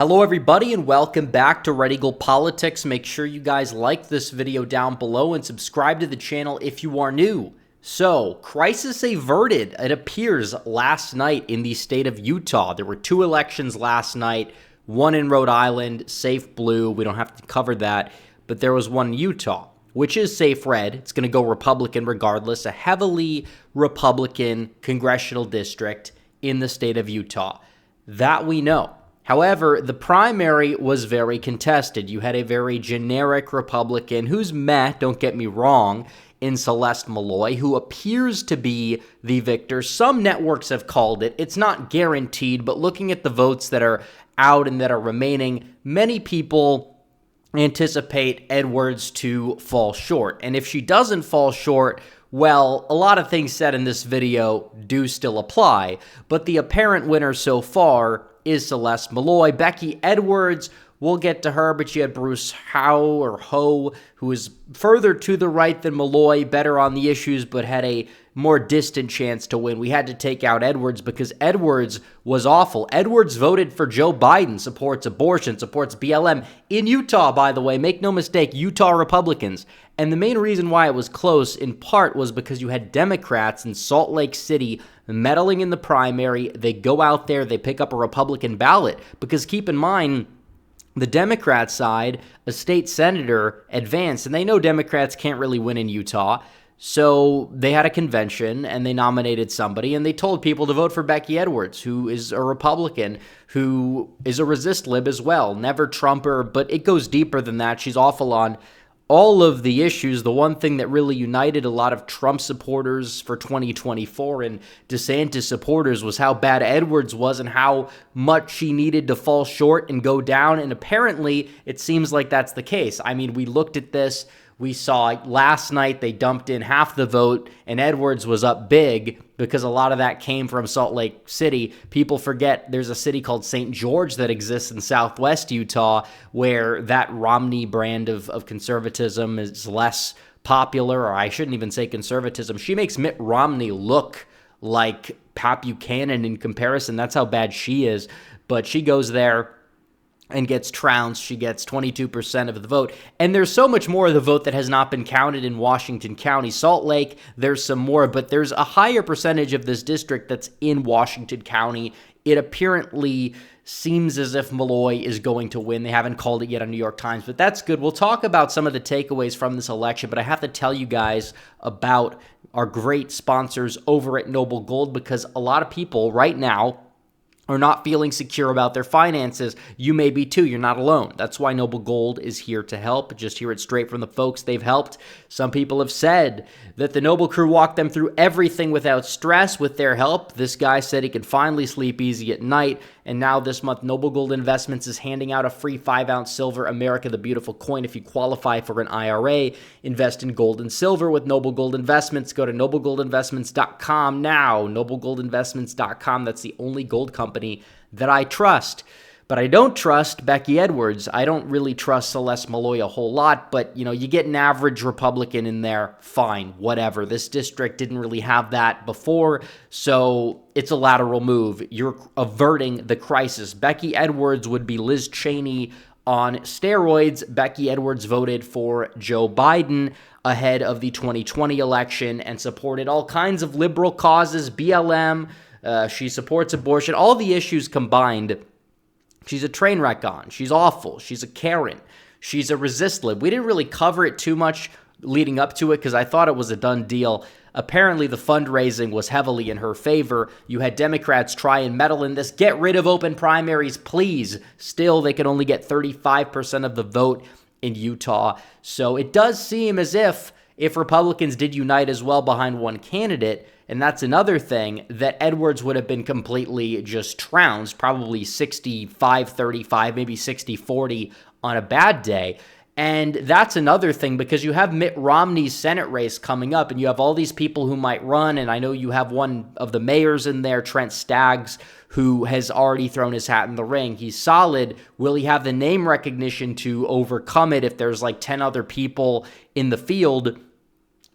Hello everybody and welcome back to Red Eagle Politics. Make sure you guys like this video down below and subscribe to the channel if you are new. So, crisis averted, it appears, last night in the state of Utah. There were two elections last night, one in Rhode Island, safe blue, we don't have to cover that, but there was one in Utah, which is safe red. It's going to go Republican regardless, a heavily Republican congressional district in the state of Utah. That we know. However, the primary was very contested. You had a very generic Republican who's meh, don't get me wrong, in Celeste Malloy, who appears to be the victor. Some networks have called it. It's not guaranteed, but looking at the votes that are out and that are remaining, many people anticipate Edwards to fall short. And if she doesn't fall short, well, a lot of things said in this video do still apply, but the apparent winner so far is Celeste Malloy. Becky Edwards, we'll get to her, but you had Bruce Ho, who is further to the right than Malloy, better on the issues, but had a more distant chance to win. We had to take out Edwards because Edwards was awful. Edwards voted for Joe Biden, supports abortion, supports BLM in Utah, by the way. Make no mistake, Utah Republicans. And the main reason why it was close, in part, was because you had Democrats in Salt Lake City meddling in the primary. They go out there, they pick up a Republican ballot. Because keep in mind, the Democrat side, a state senator advanced, and they know Democrats can't really win in Utah. So they had a convention, and they nominated somebody, and they told people to vote for Becky Edwards, who is a Republican, who is a resist lib as well. Never Trumper, but it goes deeper than that. She's awful on all of the issues. The one thing that really united a lot of Trump supporters for 2024 and DeSantis supporters was how bad Edwards was and how much she needed to fall short and go down. And apparently, it seems like that's the case. I mean, we looked at this. We saw last night they dumped in half the vote, and Edwards was up big because a lot of that came from Salt Lake City. People forget there's a city called St. George that exists in southwest Utah where that Romney brand of conservatism is less popular, or I shouldn't even say conservatism. She makes Mitt Romney look like Pat Buchanan in comparison. That's how bad she is. But she goes there and gets trounced. She gets 22% of the vote. And there's so much more of the vote that has not been counted in Washington County. Salt Lake, there's some more, but there's a higher percentage of this district that's in Washington County. It apparently seems as if Malloy is going to win. They haven't called it yet on New York Times, but that's good. We'll talk about some of the takeaways from this election, but I have to tell you guys about our great sponsors over at Noble Gold, because a lot of people right now are not feeling secure about their finances. You may be too. You're not alone. That's why Noble Gold is here to help. Just hear it straight from the folks they've helped. Some people have said that the Noble crew walked them through everything without stress with their help. This guy said he could finally sleep easy at night. And now this month, Noble Gold Investments is handing out a free 5-ounce silver America the Beautiful coin if you qualify for an IRA. Invest in gold and silver with Noble Gold Investments. Go to noblegoldinvestments.com now. Noblegoldinvestments.com. That's the only gold company that I trust. But I don't trust Becky Edwards. I don't really trust Celeste Malloy a whole lot, but, you know, you get an average Republican in there, fine, whatever. This district didn't really have that before, so it's a lateral move. You're averting the crisis. Becky Edwards would be Liz Cheney on steroids. Becky Edwards voted for Joe Biden ahead of the 2020 election and supported all kinds of liberal causes, BLM. She supports abortion, all the issues combined. She's a train wreck on. She's awful. She's a Karen. She's a resist lib. We didn't really cover it too much leading up to it because I thought it was a done deal. Apparently, the fundraising was heavily in her favor. You had Democrats try and meddle in this. Get rid of open primaries, please. Still, they can only get 35% of the vote in Utah. So it does seem as if Republicans did unite as well behind one candidate, and that's another thing, that Edwards would have been completely just trounced, probably 65-35, maybe 60-40 on a bad day. And that's another thing, because you have Mitt Romney's Senate race coming up, and you have all these people who might run, and I know you have one of the mayors in there, Trent Staggs, who has already thrown his hat in the ring. He's solid. Will he have the name recognition to overcome it if there's like 10 other people in the field?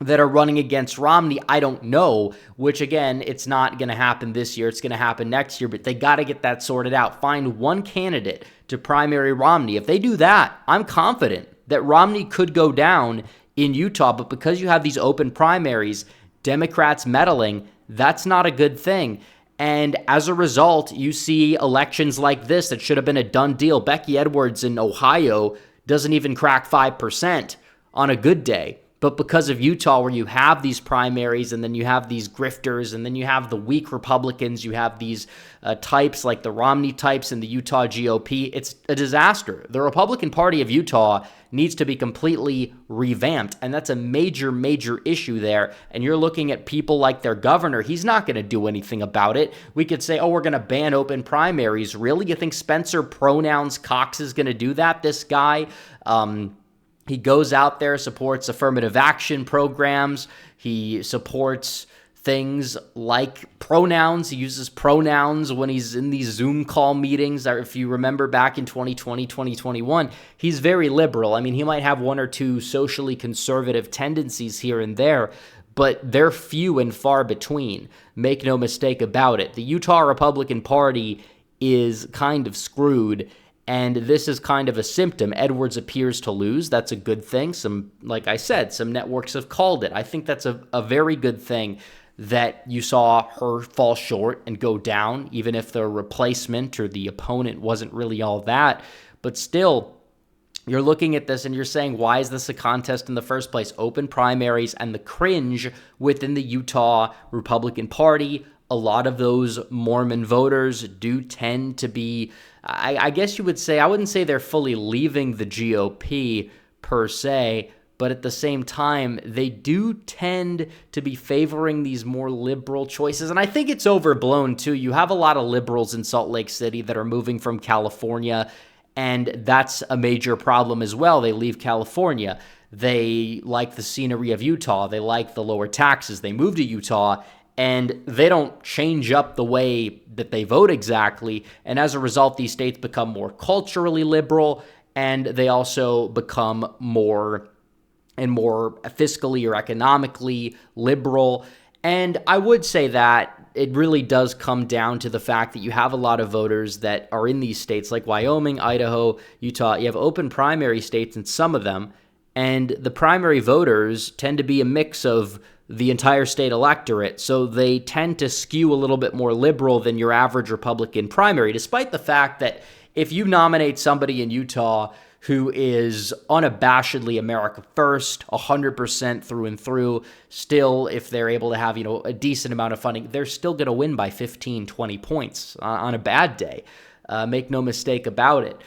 that are running against Romney, I don't know, which again, it's not going to happen this year. It's going to happen next year, but they got to get that sorted out. Find one candidate to primary Romney. If they do that, I'm confident that Romney could go down in Utah, but because you have these open primaries, Democrats meddling, that's not a good thing. And as a result, you see elections like this that should have been a done deal. Becky Edwards in Ohio doesn't even crack 5% on a good day. But because of Utah, where you have these primaries and then you have these grifters and then you have the weak Republicans, you have these types like the Romney types in the Utah GOP, it's a disaster. The Republican Party of Utah needs to be completely revamped, and that's a major, major issue there. And you're looking at people like their governor. He's not going to do anything about it. We could say, oh, we're going to ban open primaries. Really? You think Spencer Pronouns Cox is going to do that? This guy, he goes out there, supports affirmative action programs. He supports things like pronouns. He uses pronouns when he's in these Zoom call meetings. If you remember back in 2020, 2021, he's very liberal. I mean, he might have one or two socially conservative tendencies here and there, but they're few and far between. Make no mistake about it. The Utah Republican Party is kind of screwed, and this is kind of a symptom. Edwards appears to lose. That's a good thing. Like I said, some networks have called it. I think that's a very good thing that you saw her fall short and go down, even if the replacement or the opponent wasn't really all that. But still, you're looking at this and you're saying, why is this a contest in the first place? Open primaries and the cringe within the Utah Republican Party. A lot of those Mormon voters do tend to be, I guess you would say, I wouldn't say they're fully leaving the GOP per se, but at the same time, they do tend to be favoring these more liberal choices. And I think it's overblown, too. You have a lot of liberals in Salt Lake City that are moving from California, and that's a major problem as well. They leave California. They like the scenery of Utah. They like the lower taxes. They move to Utah, and they don't change up the way that they vote exactly. And as a result, these states become more culturally liberal, and they also become more fiscally or economically liberal. And I would say that it really does come down to the fact that you have a lot of voters that are in these states like Wyoming, Idaho, Utah. You have open primary states in some of them, and the primary voters tend to be a mix of the entire state electorate, so they tend to skew a little bit more liberal than your average Republican primary, despite the fact that if you nominate somebody in Utah who is unabashedly America first, 100% through and through, still, if they're able to have, a decent amount of funding, they're still going to win by 15, 20 points on a bad day. Make no mistake about it.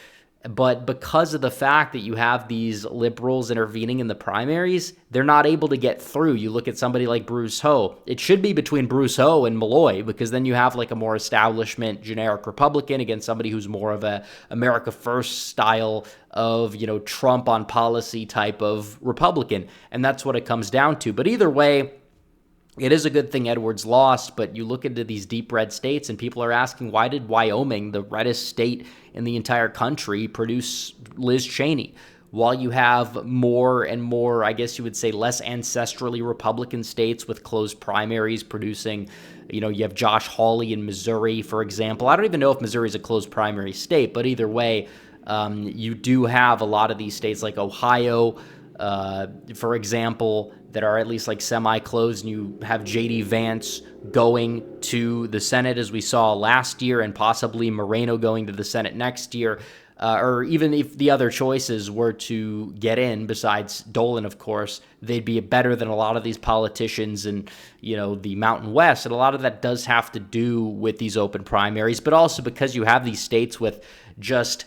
But because of the fact that you have these liberals intervening in the primaries, they're not able to get through. You look at somebody like Bruce Ho. It should be between Bruce Ho and Malloy, because then you have like a more establishment generic Republican against somebody who's more of a America First style of, Trump on policy type of Republican. And that's what it comes down to. But either way, it is a good thing Edwards lost, but you look into these deep red states and people are asking, why did Wyoming, the reddest state in the entire country, produce Liz Cheney? While you have more and more, I guess you would say, less ancestrally Republican states with closed primaries producing, you have Josh Hawley in Missouri, for example. I don't even know if Missouri is a closed primary state, but either way, you do have a lot of these states like Ohio, for example, that are at least like semi-closed, and you have J.D. Vance going to the Senate, as we saw last year, and possibly Moreno going to the Senate next year, or even if the other choices were to get in, besides Dolan, of course, they'd be better than a lot of these politicians in, the Mountain West, and a lot of that does have to do with these open primaries, but also because you have these states with just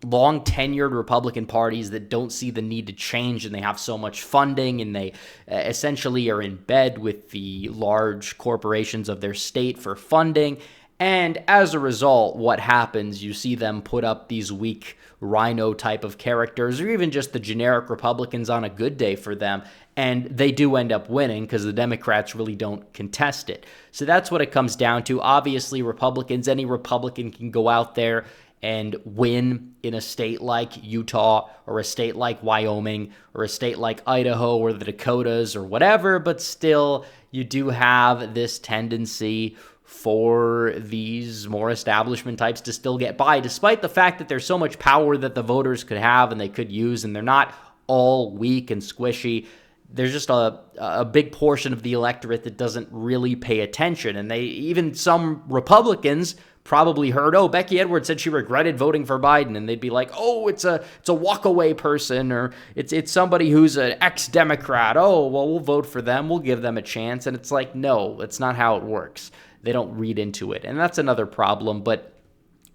long-tenured Republican parties that don't see the need to change, and they have so much funding, and they essentially are in bed with the large corporations of their state for funding. And as a result, what happens, you see them put up these weak RINO type of characters, or even just the generic Republicans on a good day for them, and they do end up winning because the Democrats really don't contest it. So that's what it comes down to. Obviously, Republicans, any Republican can go out there and win in a state like Utah or a state like Wyoming or a state like Idaho or the Dakotas or whatever, but still you do have this tendency for these more establishment types to still get by, despite the fact that there's so much power that the voters could have and they could use, and they're not all weak and squishy. There's just a big portion of the electorate that doesn't really pay attention. And even some Republicans probably heard, oh, Becky Edwards said she regretted voting for Biden, and they'd be like, oh, it's a walk-away person, or it's somebody who's an ex-Democrat. Oh, well, we'll vote for them. We'll give them a chance. And it's like, no, that's not how it works. They don't read into it. And that's another problem, but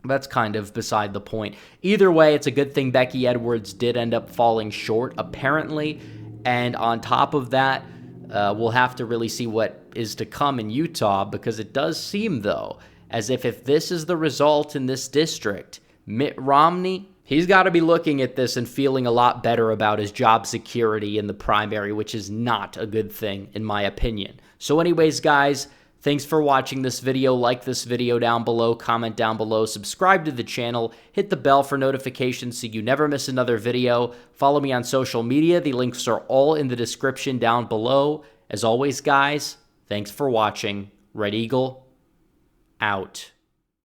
that's kind of beside the point. Either way, it's a good thing Becky Edwards did end up falling short, apparently. And on top of that, we'll have to really see what is to come in Utah, because it does seem, though, as if this is the result in this district, Mitt Romney, he's got to be looking at this and feeling a lot better about his job security in the primary, which is not a good thing, in my opinion. So anyways, guys, thanks for watching this video. Like this video down below, comment down below, subscribe to the channel, hit the bell for notifications so you never miss another video. Follow me on social media. The links are all in the description down below. As always, guys, thanks for watching. Red Eagle, out.